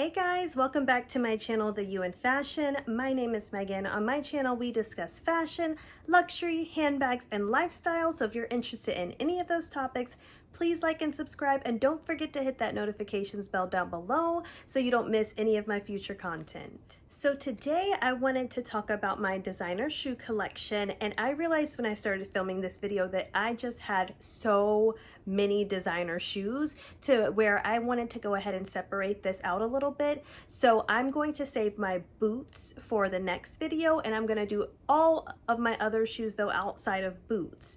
Hey guys, welcome back to my channel, The You in Fashion. My name is Megan. On my channel, we discuss fashion, luxury, handbags, and lifestyle. So if you're interested in any of those topics, please like and subscribe, and don't forget to hit that notifications bell down below so you don't miss any of my future content. So today I wanted to talk about my designer shoe collection, and I realized when I started filming this video that I just had so many designer shoes to where I wanted to go ahead and separate this out a little bit. So I'm going to save my boots for the next video, and I'm going to do all of my other shoes though outside of boots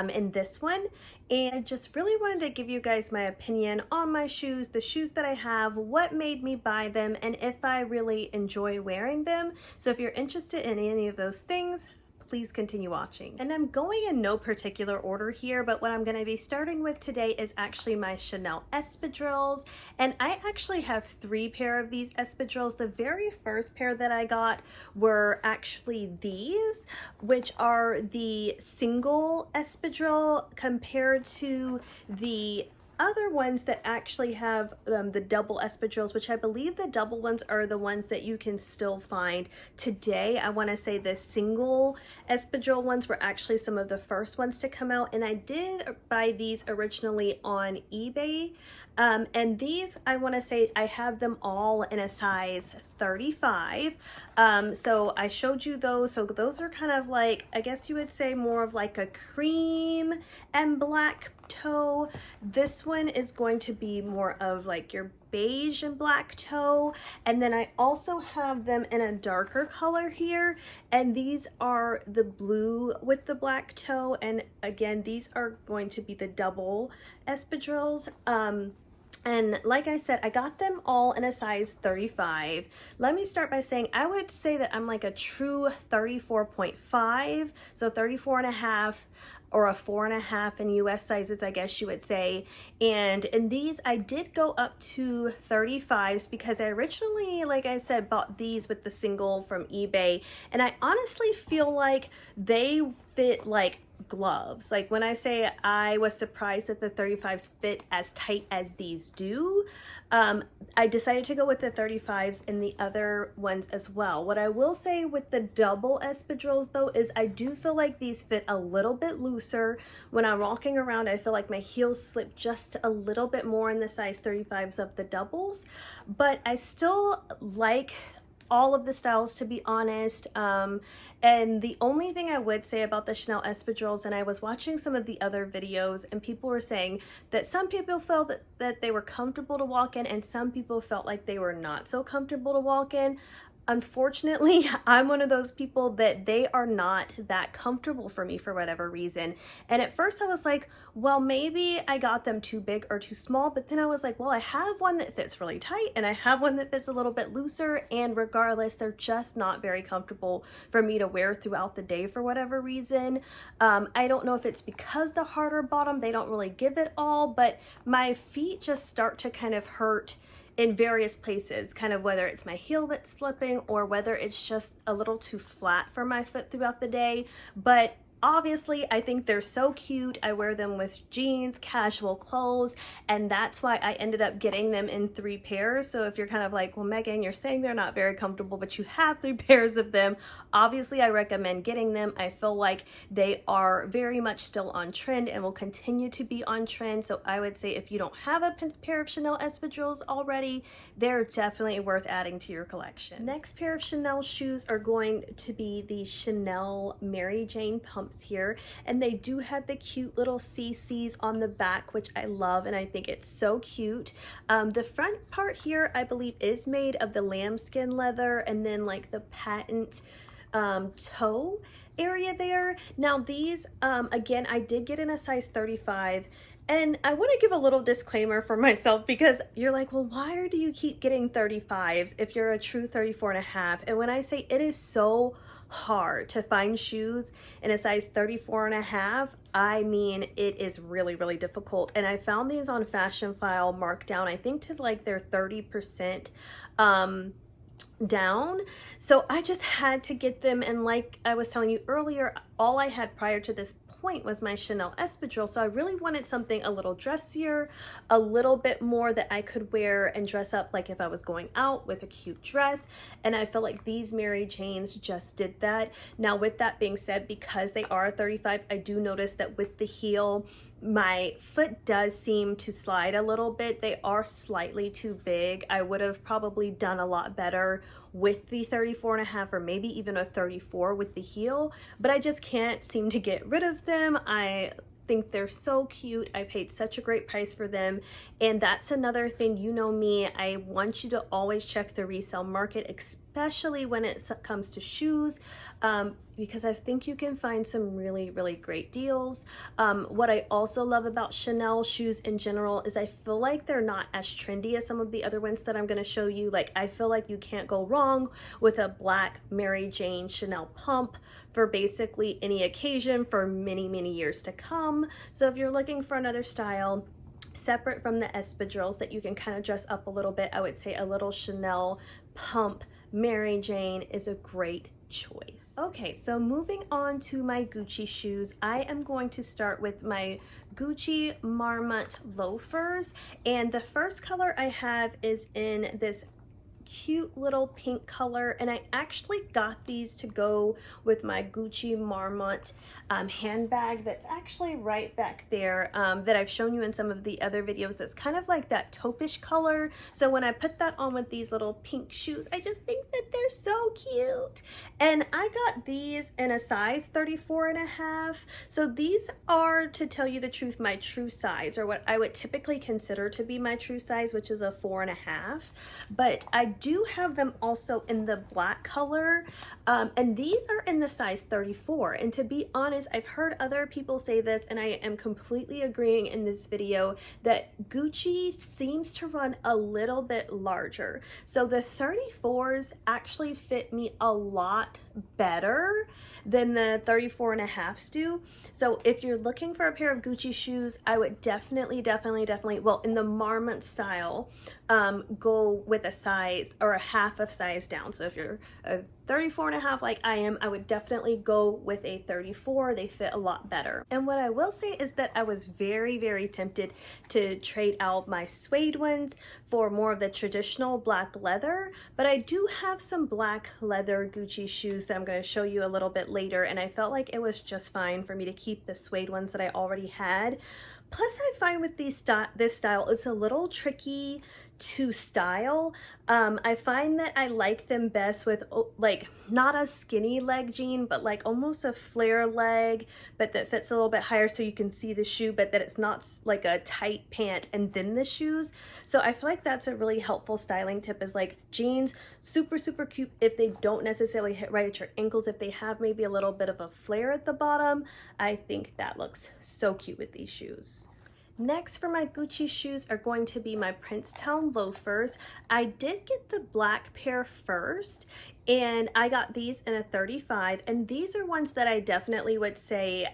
in this one. And I just really wanted to give you guys my opinion on my shoes, the shoes that I have, what made me buy them, and if I really enjoy wearing them. So if you're interested in any of those things, please continue watching. And I'm going in no particular order here, but what I'm going to be starting with today is actually my Chanel Espadrilles. And I actually have 3 pair of these Espadrilles. The very first pair that I got were actually these, which are the single Espadrille compared to the other ones that actually have the double espadrilles, which I believe the double ones are the ones that you can still find today. I want to say the single espadrille ones were actually some of the first ones to come out, and I did buy these originally on eBay. And these, I want to say I have them all in a size 35. So I showed you those. So those are kind of like, I guess you would say more of like a cream and black toe. This one is going to be more of like your beige and black toe, and then I also have them in a darker color here, and these are the blue with the black toe, and again these are going to be the double espadrilles. And like I said, I got them all in a size 35. Let me start by saying I would say that I'm like a true 34.5, so 34 and a half, or a 4.5 in US sizes, I guess you would say. And in these, I did go up to 35s because I originally, like I said, bought these with the single from eBay. And I honestly feel like they fit like gloves. Like when I say I was surprised that the 35s fit as tight as these do, I decided to go with the 35s and the other ones as well. What I will say with the double espadrilles though is I do feel like these fit a little bit looser. When I'm walking around, I feel like my heels slip just a little bit more in the size 35s of the doubles, but I still like all of the styles, to be honest. And the only thing I would say about the Chanel Espadrilles, and I was watching some of the other videos and people were saying that some people felt that they were comfortable to walk in and some people felt like they were not so comfortable to walk in. Unfortunately, I'm one of those people that they are not that comfortable for me for whatever reason. And at first I was like, well, maybe I got them too big or too small. But then I was like, well, I have one that fits really tight and I have one that fits a little bit looser. And regardless, they're just not very comfortable for me to wear throughout the day for whatever reason. I don't know if it's because the harder bottom, they don't really give it all, but my feet just start to kind of hurt in various places, kind of whether it's my heel that's slipping or whether it's just a little too flat for my foot throughout the day. But obviously, I think they're so cute. I wear them with jeans, casual clothes, and that's why I ended up getting them in 3 pairs. So if you're kind of like, well, Megan, you're saying they're not very comfortable, but you have 3 pairs of them, obviously I recommend getting them. I feel like they are very much still on trend and will continue to be on trend. So I would say if you don't have a pair of Chanel Espadrilles already, they're definitely worth adding to your collection. Next pair of Chanel shoes are going to be the Chanel Mary Jane Pumps here, and they do have the cute little CCs on the back, which I love, and I think it's so cute. The front part here I believe is made of the lambskin leather, and then like the patent toe area there. Now these again, I did get in a size 35. And I want to give a little disclaimer for myself because you're like, well, why do you keep getting 35s if you're a true 34 and a half? And when I say it is so hard to find shoes in a size 34 and a half, I mean, it is really, really difficult. And I found these on Fashion File marked down, I think to like their 30% down. So I just had to get them. And like I was telling you earlier, all I had prior to this point was my Chanel Espadrille. So I really wanted something a little dressier, a little bit more that I could wear and dress up like if I was going out with a cute dress. And I feel like these Mary Janes just did that. Now with that being said, because they are a 35, I do notice that with the heel, my foot does seem to slide a little bit. They are slightly too big. I would have probably done a lot better with the 34.5 or maybe even a 34 with the heel, but I just can't seem to get rid of them. I think they're so cute. I paid such a great price for them. And that's another thing, you know me, I want you to always check the resale market, especially when it comes to shoes, because I think you can find some really, really great deals. What I also love about Chanel shoes in general is I feel like they're not as trendy as some of the other ones that I'm going to show you. Like, I feel like you can't go wrong with a black Mary Jane Chanel pump for basically any occasion for many, many years to come. So if you're looking for another style separate from the espadrilles that you can kind of dress up a little bit, I would say a little Chanel pump Mary Jane is a great choice. Okay, so moving on to my Gucci shoes, I am going to start with my Gucci Marmot loafers, and the first color I have is in this cute little pink color, and I actually got these to go with my Gucci Marmot handbag that's actually right back there, that I've shown you in some of the other videos. That's kind of like that taupish color. So when I put that on with these little pink shoes, I just think that they're so cute. And I got these in a size 34.5. So these are, to tell you the truth, my true size, or what I would typically consider to be my true size, which is a 4.5. But I do have them also in the black color, and these are in the size 34. And to be honest, I've heard other people say this, and I am completely agreeing in this video, that Gucci seems to run a little bit larger. So the 34s actually fit me a lot better than the 34.5s do. So if you're looking for a pair of Gucci shoes, I would definitely, well, in the Marmot style, go with a size or a half of size down. So if you're a 34.5 like I am, I would definitely go with a 34. They fit a lot better. And what I will say is that I was very, very tempted to trade out my suede ones for more of the traditional black leather, but I do have some black leather Gucci shoes that I'm going to show you a little bit later, and I felt like it was just fine for me to keep the suede ones that I already had. Plus, I find with this style, it's a little tricky to style. I find that I like them best with like not a skinny leg jean, but like almost a flare leg, but that fits a little bit higher so you can see the shoe, but that it's not like a tight pant and then the shoes. So I feel like that's a really helpful styling tip, is like jeans, super, super cute if they don't necessarily hit right at your ankles. If they have maybe a little bit of a flare at the bottom, I think that looks so cute with these shoes. Next for my Gucci shoes are going to be my Princeton Loafers. I did get the black pair first, and I got these in a 35, and these are ones that I definitely would say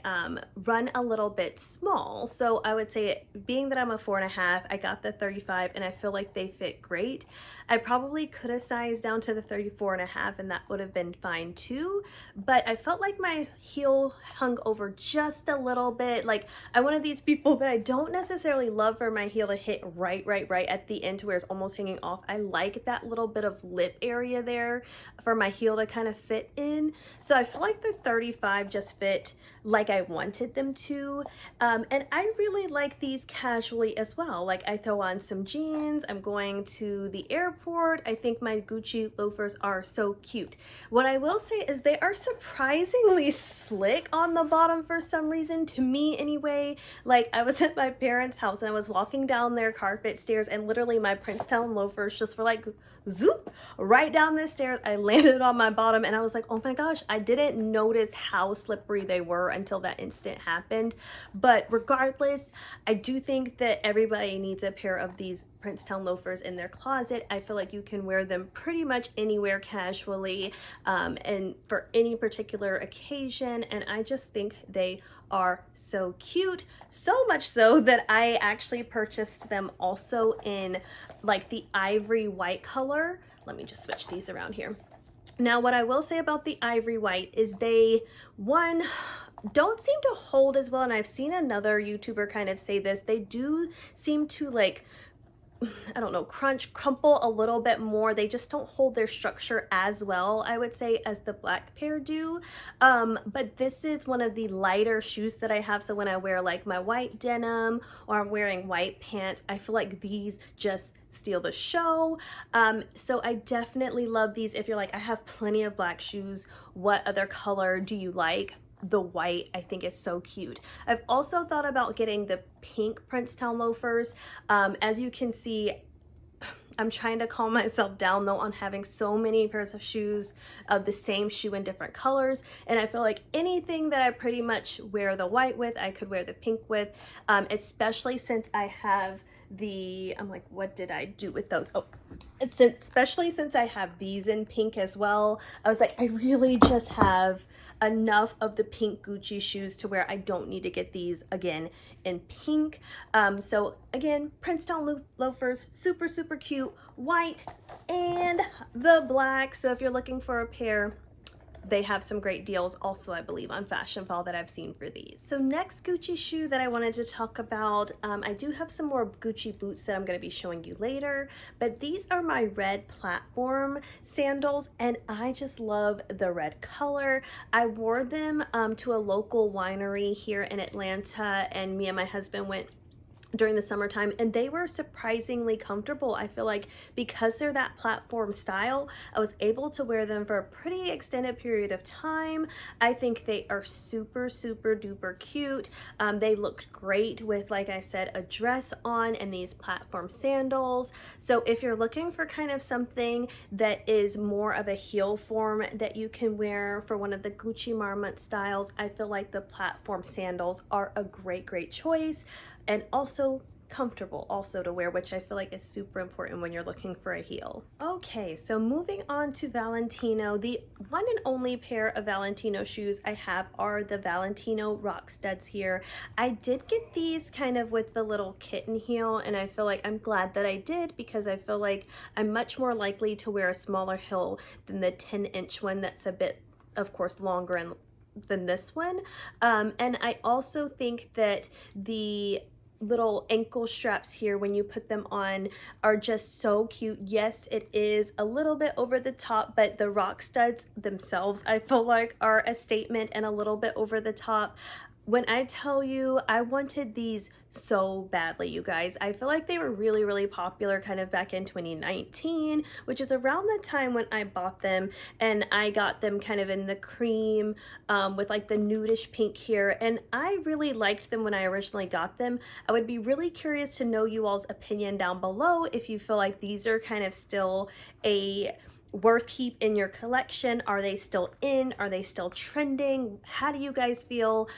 run a little bit small. So I would say, being that I'm a 4.5, I got the 35 and I feel like they fit great. I probably could have sized down to the 34.5 and that would have been fine too, but I felt like my heel hung over just a little bit. Like, I'm one of these people that I don't necessarily love for my heel to hit right at the end to where it's almost hanging off. I like that little bit of lip area there for my heel to kind of fit in. So I feel like the 35 just fit like I wanted them to. And I really like these casually as well. Like, I throw on some jeans, I'm going to the airport. I think my Gucci loafers are so cute. What I will say is they are surprisingly slick on the bottom for some reason, to me anyway. Like, I was at my parents' house and I was walking down their carpet stairs, and literally my Princeton loafers just were like zoop right down the stairs. I landed on my bottom and I was like, oh my gosh, I didn't notice how slippery they were until that instant happened. But regardless, I do think that everybody needs a pair of these Princeton loafers in their closet. I feel like you can wear them pretty much anywhere casually, and for any particular occasion, and I just think they are so cute. So much so that I actually purchased them also in like the ivory white color. Let me just switch these around here. Now, what I will say about the ivory white is they, one, don't seem to hold as well, and I've seen another YouTuber kind of say this. They do seem to like, I don't know, crumple a little bit more. They just don't hold their structure as well, I would say, as the black pair do. But this is one of the lighter shoes that I have. So when I wear like my white denim or I'm wearing white pants, I feel like these just steal the show. So I definitely love these. If you're like, I have plenty of black shoes, what other color do you like? The white I think is so cute. I've also thought about getting the pink Princeton loafers. As you can see, I'm trying to calm myself down though on having so many pairs of shoes of the same shoe in different colors, and I feel like anything that I pretty much wear the white with, I could wear the pink with, especially since I have the, I'm like, what did I do with those? Oh, especially since I have these in pink as well. I was like, I really just have enough of the pink Gucci shoes to where I don't need to get these again in pink. So again, Princeton loafers, super, super cute, white and the black. So if you're looking for a pair, they have some great deals also, I believe, on Fashionful that I've seen for these. So next Gucci shoe that I wanted to talk about, I do have some more Gucci boots that I'm going to be showing you later, but these are my red platform sandals, and I just love the red color. I wore them to a local winery here in Atlanta, and me and my husband went during the summertime, and they were surprisingly comfortable. I feel like because they're that platform style, I was able to wear them for a pretty extended period of time. I think they are super, super duper cute. They looked great with, like I said, a dress on and these platform sandals. So if you're looking for kind of something that is more of a heel form that you can wear for one of the Gucci Marmot styles, I feel like the platform sandals are a great choice, and also comfortable also to wear, which I feel like is super important when you're looking for a heel. Okay, so moving on to Valentino. The one and only pair of Valentino shoes I have are the Valentino rock studs here. I did get these kind of with the little kitten heel, and I feel like I'm glad that I did, because I feel like I'm much more likely to wear a smaller heel than the 10-inch one that's a bit, of course, longer than this one. And I also think that the little ankle straps here, when you put them on, are just so cute. Yes, it is a little bit over the top, but the rock studs themselves, I feel like, are a statement and a little bit over the top. When I tell you, I wanted these so badly, you guys. I feel like they were really popular kind of back in 2019, which is around the time when I bought them, and I got them kind of in the cream with like the nudish pink here, and I really liked them when I originally got them. I would be really curious to know you all's opinion down below if you feel like these are kind of still a worth keep in your collection. Are they still in? Are they still trending? How do you guys feel?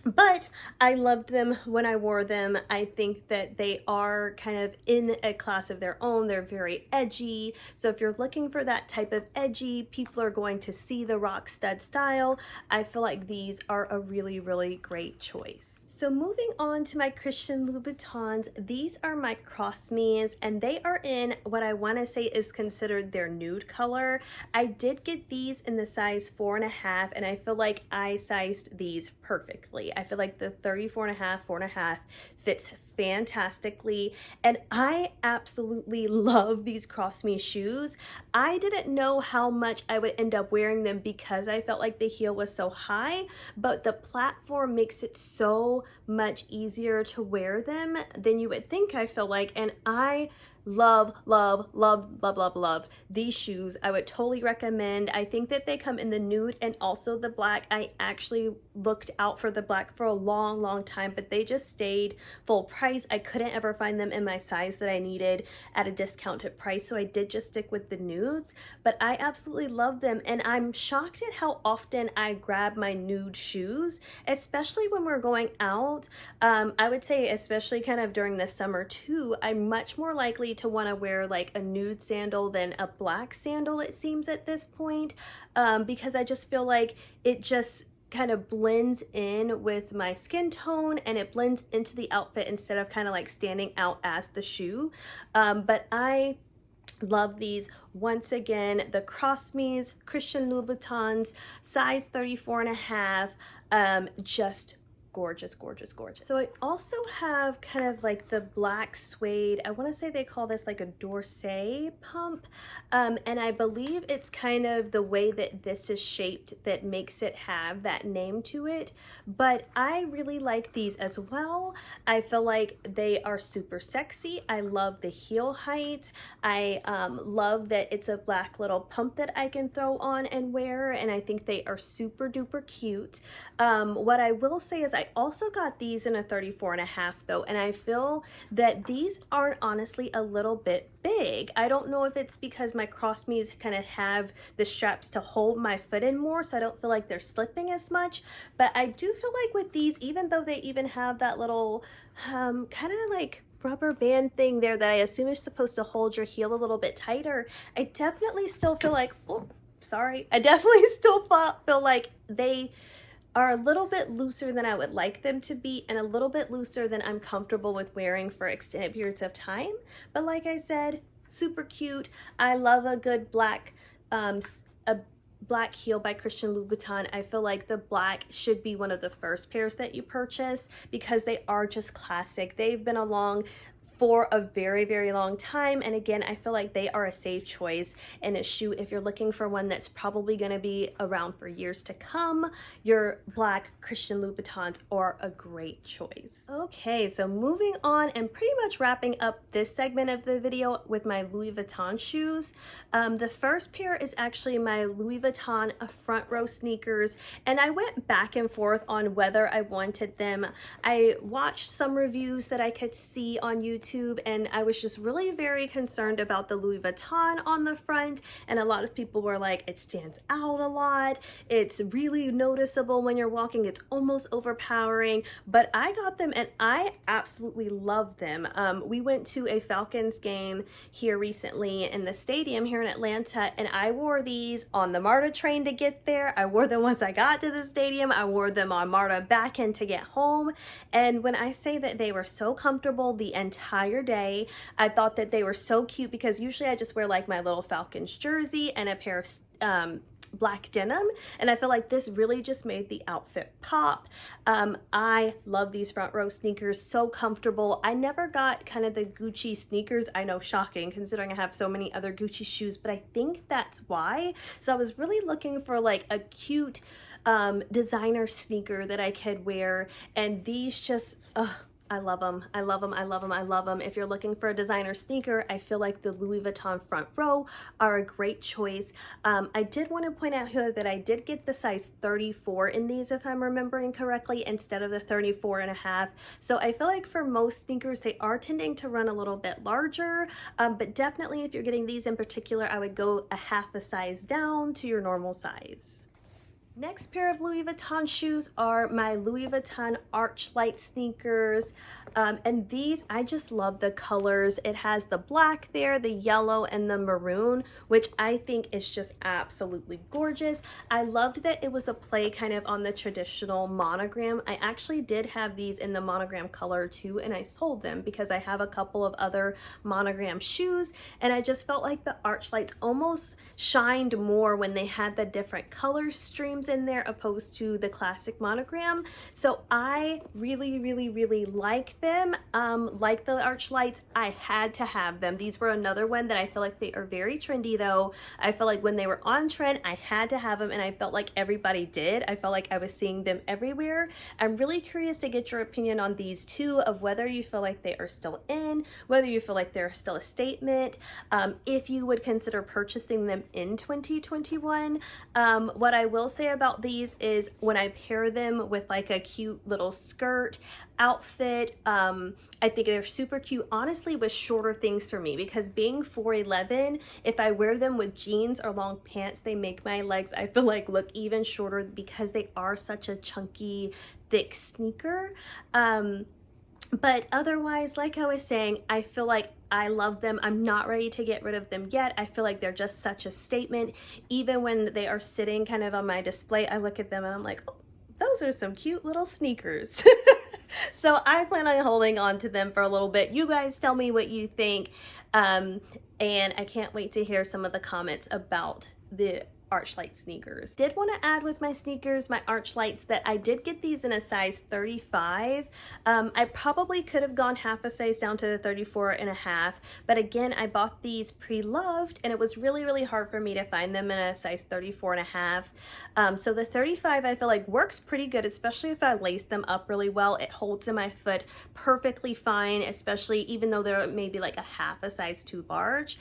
But I loved them when I wore them. I think that they are kind of in a class of their own. They're very edgy. So if you're looking for that type of edgy, people are going to see the rock stud style, I feel like these are a really great choice. So moving on to my Christian Louboutins, these are my cross me's, and they are in what I want to say is considered their nude color. I did get these in the size 4.5, and I feel like I sized these perfectly. I feel like the 34.5, 4.5 fits fantastically, and I absolutely love these cross me shoes. I didn't know how much I would end up wearing them because I felt like the heel was so high, but the platform makes it so much easier to wear them than you would think, I feel like, and I love these shoes. I would totally recommend. I think that they come in the nude and also the black. I actually looked out for the black for a long time, but they just stayed full price. I couldn't ever find them in my size that I needed at a discounted price, so I did just stick with the nudes, but I absolutely love them, and I'm shocked at how often I grab my nude shoes, especially when we're going out. I would say especially kind of during the summer too, I'm much more likely to want to wear like a nude sandal than a black sandal, it seems at this point, because I just feel like it just kind of blends in with my skin tone and it blends into the outfit instead of kind of like standing out as the shoe. But I Love these. Once again, the Crossme's Christian Louboutins, size 34.5. Just gorgeous, gorgeous, gorgeous. So I also have kind of like the black suede, I want to say they call this like a Dorsey Pump, and I believe it's kind of the way that this is shaped that makes it have that name to it, but I really like these as well. I feel like they are super sexy. I love the heel height. I love that it's a black little pump that I can throw on and wear, and I think they are super duper cute. What I will say is I also got these in a 34.5 though, and I feel that these are honestly a little bit big. I don't know if it's because my Crossme's kind of have the straps to hold my foot in more, so I don't feel like they're slipping as much, but I do feel like with these, even though they even have that little kind of like rubber band thing there that I assume is supposed to hold your heel a little bit tighter, I definitely still feel like, oh, sorry, I definitely still feel like they are a little bit looser than I would like them to be, and a little bit looser than I'm comfortable with wearing for extended periods of time. But like I said, super cute. I love a good black black heel by Christian Louboutin. I feel like the black should be one of the first pairs that you purchase because they are just classic. They've been along for a very, very long time, and again, I feel like they are a safe choice in a shoe. If you're looking for one that's probably going to be around for years to come, your black Christian Louboutins are a great choice. Okay, so moving on and pretty much wrapping up this segment of the video with my Louis Vuitton shoes. The first pair is actually my Louis Vuitton front row sneakers, and I went back and forth on whether I wanted them. I watched some reviews that I could see on YouTube, and I was just really very concerned about the Louis Vuitton on the front, and a lot of people were like, it stands out a lot, it's really noticeable when you're walking, it's almost overpowering. But I got them and I absolutely love them. We went to a Falcons game here recently in the stadium here in Atlanta, and I wore these on the MARTA train to get there. I wore them once I got to the stadium. I wore them on MARTA back in to get home, and when I say that they were so comfortable the entire day, I thought that they were so cute because usually I just wear like my little Falcons jersey and a pair of black denim, and I feel like this really just made the outfit pop. I love these front row sneakers, so comfortable. I never got kind of the Gucci sneakers. I know, shocking considering I have so many other Gucci shoes, but I think that's why. So I was really looking for like a cute designer sneaker that I could wear, and these just I love them. I love them. I love them. I love them. If you're looking for a designer sneaker, I feel like the Louis Vuitton front row are a great choice. I did want to point out here that I did get the size 34 in these, if I'm remembering correctly, instead of the 34.5. So I feel like for most sneakers, they are tending to run a little bit larger, but definitely if you're getting these in particular, I would go a half a size down to your normal size. Next pair of Louis Vuitton shoes are my Louis Vuitton Archlight Sneakers, and these, I just love the colors. It has the black there, the yellow, and the maroon, which I think is just absolutely gorgeous. I loved that it was a play kind of on the traditional monogram. I actually did have these in the monogram color too, and I sold them because I have a couple of other monogram shoes, and I just felt like the Archlights almost shined more when they had the different color streams in there opposed to the classic monogram. So I really, really, really like them. Like the Archlights, I had to have them. These were another one that I feel like they are very trendy though. I feel like when they were on trend, I had to have them, and I felt like everybody did. I felt like I was seeing them everywhere. I'm really curious to get your opinion on these two, of whether you feel like they are still in, whether you feel like they're still a statement, if you would consider purchasing them in 2021. What I will say about these is when I pair them with like a cute little skirt outfit, I think they're super cute, honestly, with shorter things for me, because being 4'11", if I wear them with jeans or long pants, they make my legs, I feel like, look even shorter because they are such a chunky, thick sneaker. But otherwise, like I was saying, I feel like I love them. I'm not ready to get rid of them yet. I feel like they're just such a statement. Even when they are sitting kind of on my display, I look at them and I'm like, oh, those are some cute little sneakers. So I plan on holding on to them for a little bit. You guys tell me what you think. And I can't wait to hear some of the comments about the Archlight sneakers. Did want to add with my sneakers, my Archlights, that I did get these in a size 35. I probably could have gone half a size down to the 34 and a half, but again, I bought these pre-loved and it was really hard for me to find them in a size 34 and a half. So the 35 I feel like works pretty good, especially if I lace them up really well. It holds in my foot perfectly fine, especially even though they're maybe like a half a size too large.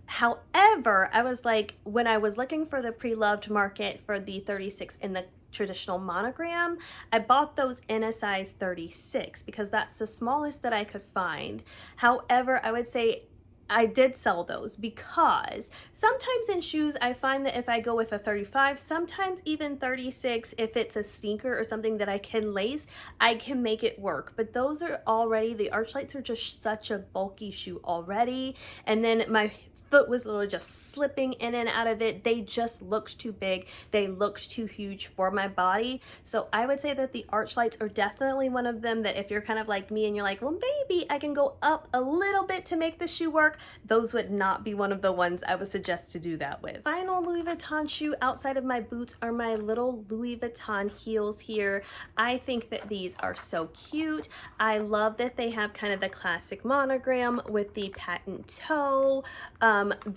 However, I was like, when I was looking for the pre-loved market for the 36 in the traditional monogram, I bought those in a size 36 because that's the smallest that I could find. However, I would say I did sell those because sometimes in shoes I find that if I go with a 35, sometimes even 36, if it's a sneaker or something that I can lace, I can make it work. But those are already, the Archlights are just such a bulky shoe already. And then my foot was literally just slipping in and out of it. They just looked too big. They looked too huge for my body. So I would say that the Archlights are definitely one of them that if you're kind of like me and you're like, well, maybe I can go up a little bit to make the shoe work, those would not be one of the ones I would suggest to do that with. Final Louis Vuitton shoe outside of my boots are my little Louis Vuitton heels here. I think that these are so cute. I love that they have kind of the classic monogram with the patent toe.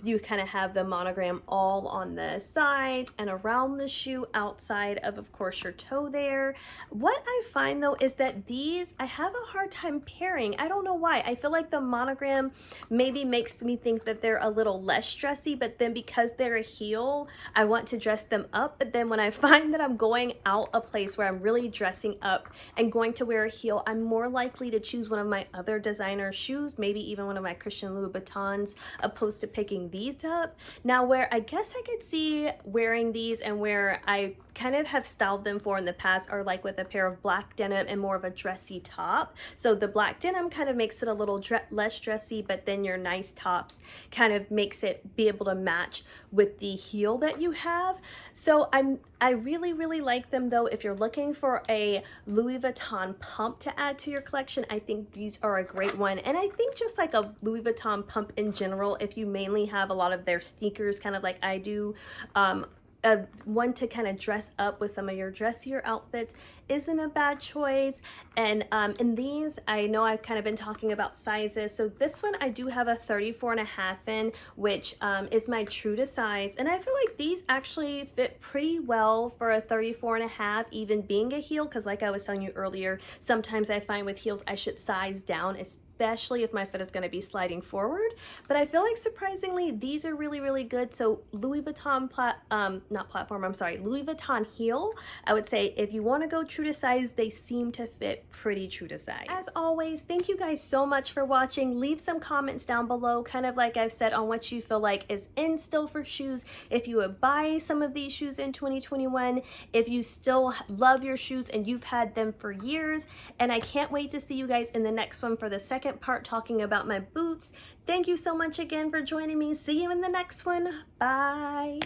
You kind of have the monogram all on the sides and around the shoe outside of course, your toe there. What I find though is that these, I have a hard time pairing. I don't know why. I feel like the monogram maybe makes me think that they're a little less dressy, but then because they're a heel, I want to dress them up. But then when I find that I'm going out a place where I'm really dressing up and going to wear a heel, I'm more likely to choose one of my other designer shoes, maybe even one of my Christian Louboutins, opposed to picking these up. Now where I guess I could see wearing these and where I kind of have styled them for in the past are like with a pair of black denim and more of a dressy top. So the black denim kind of makes it a little less dressy, but then your nice tops kind of makes it be able to match with the heel that you have. So I really like them though. If you're looking for a Louis Vuitton pump to add to your collection, I think these are a great one. And I think just like a Louis Vuitton pump in general, if you mainly have a lot of their sneakers kind of like I do, one to kind of dress up with some of your dressier outfits isn't a bad choice. And in these, I know I've kind of been talking about sizes. So this one I do have a 34 and a half in, which is my true to size. And I feel like these actually fit pretty well for a 34 and a half, even being a heel, because like I was telling you earlier, sometimes I find with heels I should size down, especially if my foot is going to be sliding forward. But I feel like surprisingly these are really good. So Louis Vuitton Louis Vuitton heel, I would say if you want to go true to size, they seem to fit pretty true to size. As always, thank you guys so much for watching. Leave some comments down below, kind of like I've said, on what you feel like is in still for shoes. If you would buy some of these shoes in 2021, if you still love your shoes and you've had them for years. And I can't wait to see you guys in the next one for the second part talking about my boots. Thank you so much again for joining me. See you in the next one. Bye.